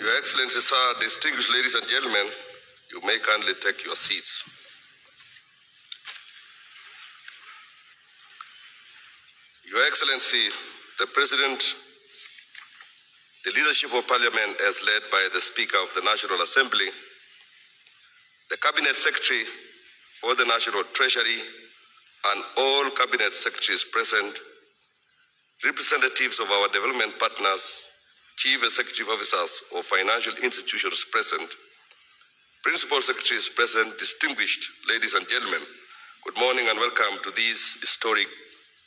Your Excellency, sir, distinguished ladies and gentlemen, you may kindly take your seats. Your Excellency, the President, the leadership of Parliament as led by the Speaker of the National Assembly, the Cabinet Secretary for the National Treasury, and all Cabinet Secretaries present, representatives of our development partners, Chief Executive Officers of financial institutions present, Principal Secretaries present, distinguished ladies and gentlemen, good morning and welcome to this historic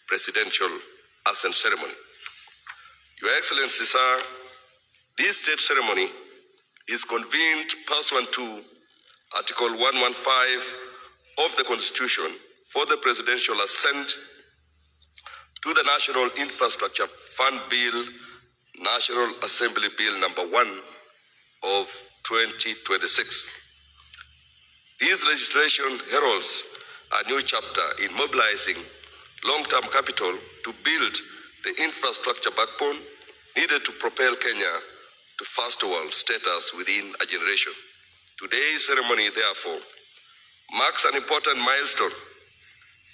presidential assent ceremony. Your Excellency, sir, this state ceremony is convened pursuant to Article 115 of the Constitution for the presidential assent to the National Infrastructure Fund Bill, National Assembly Bill number 1 of 2026. This legislation heralds a new chapter in mobilizing long-term capital to build the infrastructure backbone needed to propel Kenya to first world status within a generation. Today's ceremony, therefore, marks an important milestone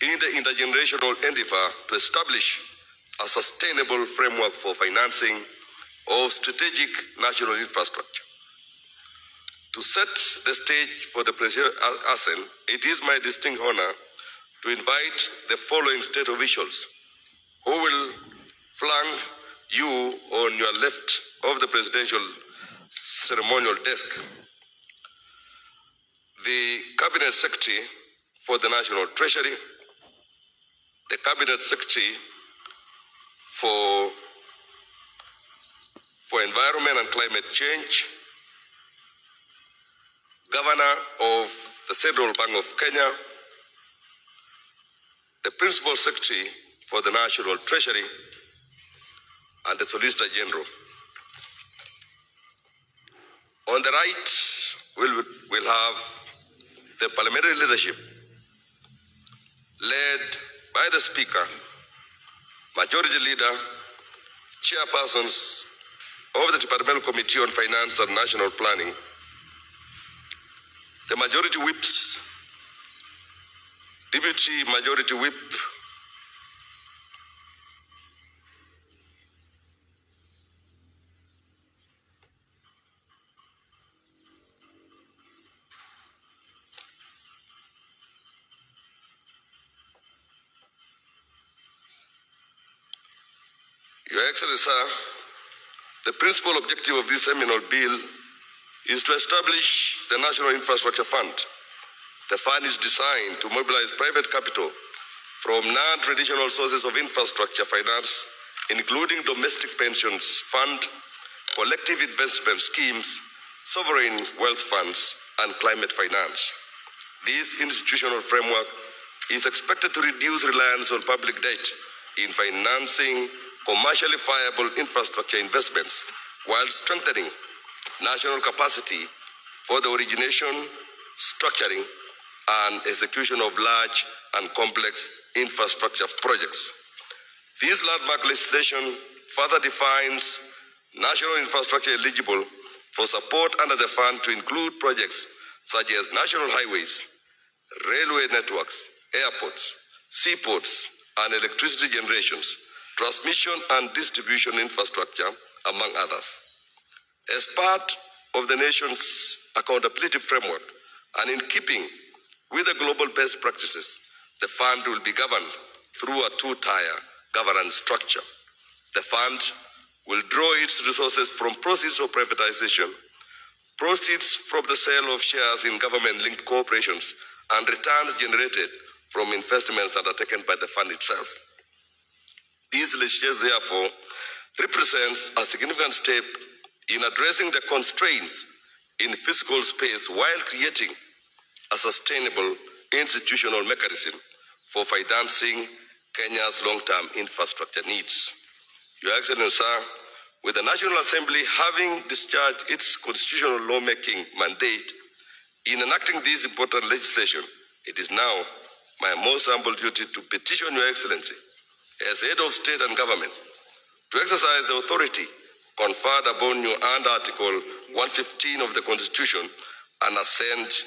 in the intergenerational endeavor to establish a sustainable framework for financing of strategic national infrastructure. To set the stage for the presidential assent, it is my distinct honor to invite the following state officials who will flank you on your left of the presidential ceremonial desk. The Cabinet Secretary for the National Treasury, the Cabinet Secretary for Environment and Climate Change, Governor of the Central Bank of Kenya, the Principal Secretary for the National Treasury, and the Solicitor General. On the right, we'll have the parliamentary leadership led by the Speaker, Majority Leader, Chairpersons of the Departmental Committee on Finance and National Planning, the Majority Whips, Deputy Majority Whip, Your Excellency, sir, the principal objective of this seminal bill is to establish the National Infrastructure Fund. The fund is designed to mobilize private capital from non-traditional sources of infrastructure finance, including domestic pensions fund, collective investment schemes, sovereign wealth funds, and climate finance. This institutional framework is expected to reduce reliance on public debt in financing commercially viable infrastructure investments while strengthening national capacity for the origination, structuring, and execution of large and complex infrastructure projects. This landmark legislation further defines national infrastructure eligible for support under the fund to include projects such as national highways, railway networks, airports, seaports, and electricity generations, transmission and distribution infrastructure, among others. As part of the nation's accountability framework and in keeping with the global best practices, the fund will be governed through a two-tier governance structure. The fund will draw its resources from proceeds of privatization, proceeds from the sale of shares in government-linked corporations, and returns generated from investments undertaken by the fund itself. This legislation, therefore, represents a significant step in addressing the constraints in fiscal space while creating a sustainable institutional mechanism for financing Kenya's long-term infrastructure needs. Your Excellency, sir, with the National Assembly having discharged its constitutional lawmaking mandate in enacting this important legislation, it is now my most humble duty to petition Your Excellency as head of state and government to exercise the authority conferred upon you under Article 115 of the Constitution and assent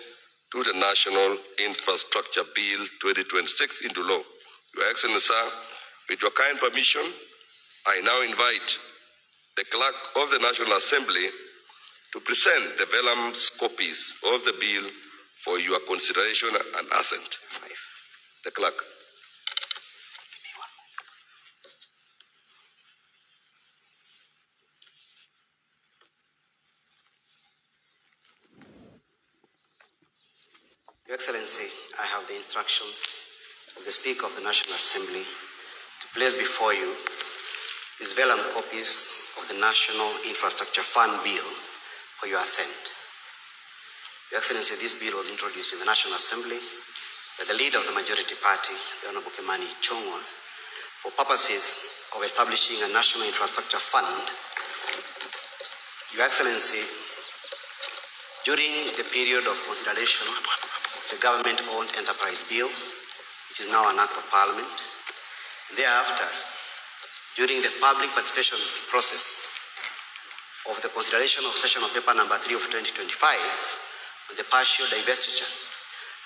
to the National Infrastructure Bill 2026 into law. Your Excellency, sir, with your kind permission, I now invite the Clerk of the National Assembly to present the vellum copies of the bill for your consideration and assent. The Clerk. Your Excellency, I have the instructions of the Speaker of the National Assembly to place before you these vellum copies of the National Infrastructure Fund Bill for your assent. Your Excellency, this bill was introduced in the National Assembly by the leader of the majority party, the Honorable Kimani Ichung'wah, for purposes of establishing a National Infrastructure Fund. Your Excellency, during the period of consideration of the government-owned enterprise bill, which is now an act of parliament, thereafter, during the public participation process of the consideration of sessional paper number 3 of 2025 on the partial divestiture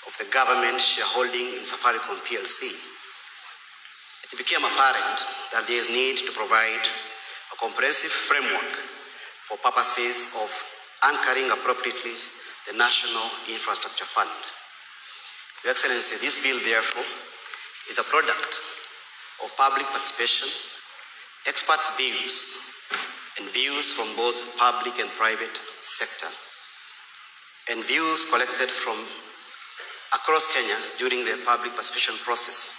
of the government shareholding in Safaricom PLC, it became apparent that there is need to provide a comprehensive framework for purposes of anchoring appropriately the National Infrastructure Fund. Your Excellency, this bill, therefore, is a product of public participation, expert views, and views from both public and private sector, and views collected from across Kenya during the public participation process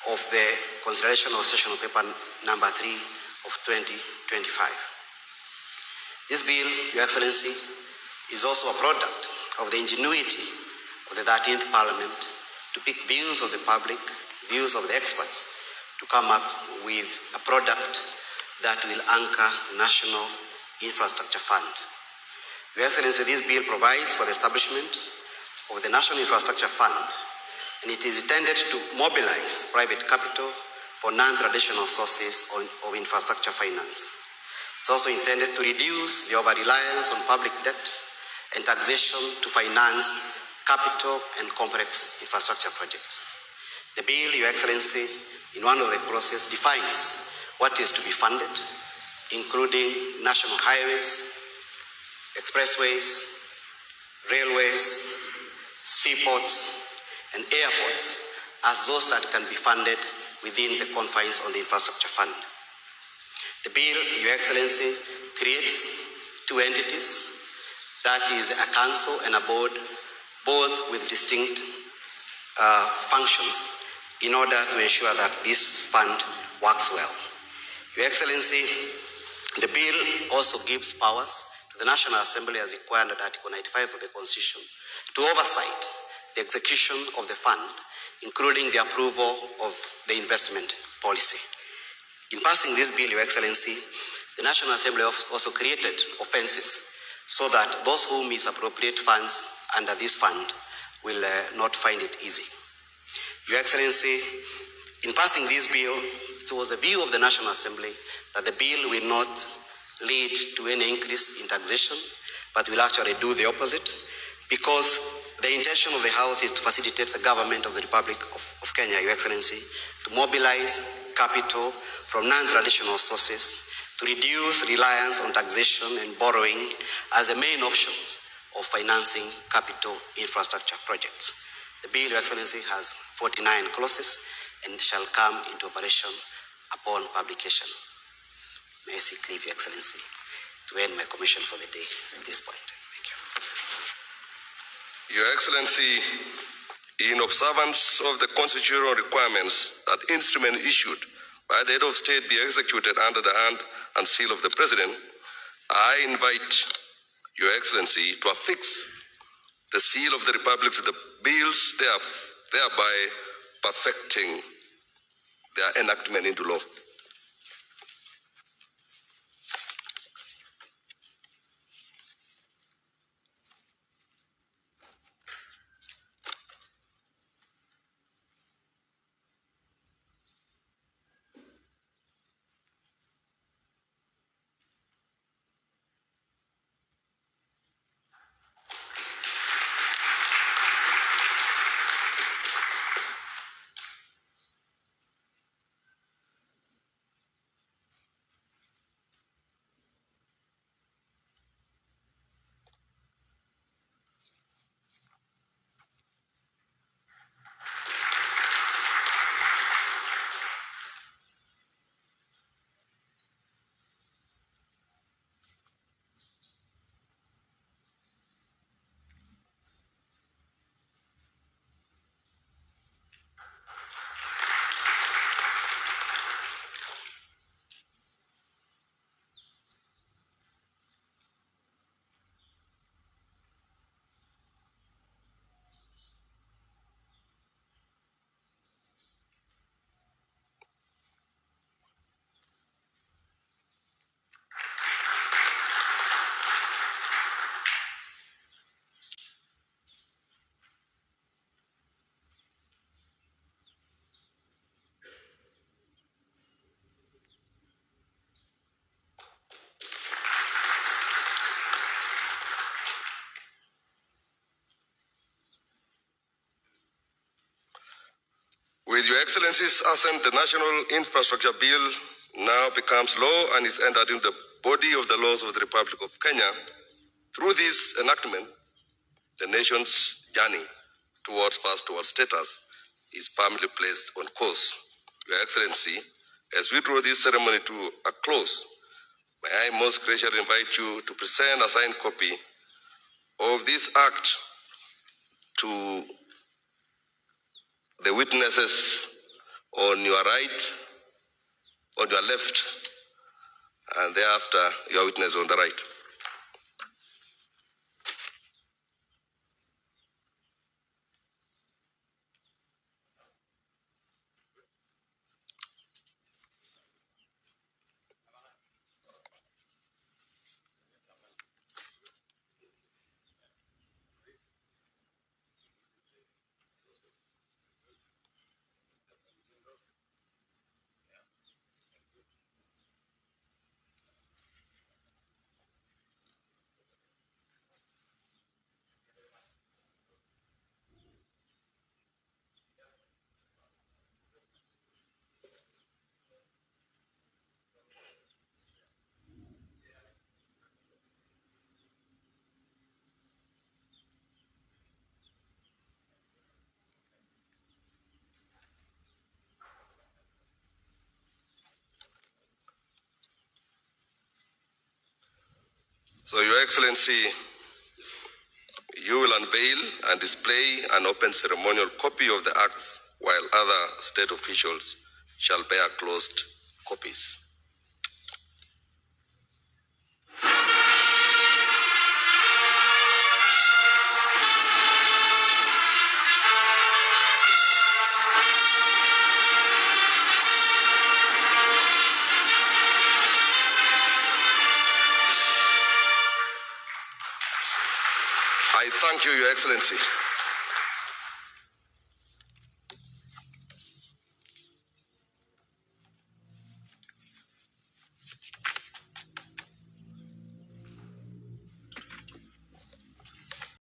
of the consideration of sessional paper number 3 of 2025. This bill, Your Excellency, is also a product of the ingenuity of the 13th Parliament to pick views of the public, views of the experts, to come up with a product that will anchor the National Infrastructure Fund. Your Excellency, this bill provides for the establishment of the National Infrastructure Fund, and it is intended to mobilize private capital for non-traditional sources of infrastructure finance. It's also intended to reduce the over-reliance on public debt and taxation to finance capital and complex infrastructure projects. The bill, Your Excellency, in one of the process defines what is to be funded, including national highways, expressways, railways, seaports, and airports as those that can be funded within the confines of the infrastructure fund. The bill, Your Excellency, creates two entities, that is a council and a board, both with distinct functions in order to ensure that this fund works well. Your Excellency, the bill also gives powers to the National Assembly as required under Article 95 of the Constitution to oversight the execution of the fund, including the approval of the investment policy. In passing this bill, Your Excellency, the National Assembly also created offenses so that those who misappropriate funds under this fund will not find it easy. Your Excellency, in passing this bill, it was the view of the National Assembly that the bill will not lead to any increase in taxation, but will actually do the opposite, because the intention of the House is to facilitate the government of the Republic of Kenya, Your Excellency, to mobilize capital from non-traditional sources, to reduce reliance on taxation and borrowing as the main options of financing capital infrastructure projects. The bill, Your Excellency, has 49 clauses and shall come into operation upon publication. May I seek leave, Your Excellency, to end my commission for the day at this point. Thank you. Your Excellency, in observance of the constitutional requirements that instrument issued by the head of state be executed under the hand and seal of the President, I invite Your Excellency to affix the seal of the Republic to the bills, thereby perfecting their enactment into law. With Your Excellency's assent, the National Infrastructure Bill now becomes law and is entered into the body of the laws of the Republic of Kenya. Through this enactment, the nation's journey towards first world status is firmly placed on course. Your Excellency, as we draw this ceremony to a close, may I most graciously invite you to present a signed copy of this act to the witnesses on your right, on your left, and thereafter your witness on the right. So, Your Excellency, you will unveil and display an open ceremonial copy of the acts, while other state officials shall bear closed copies. I thank you, Your Excellency.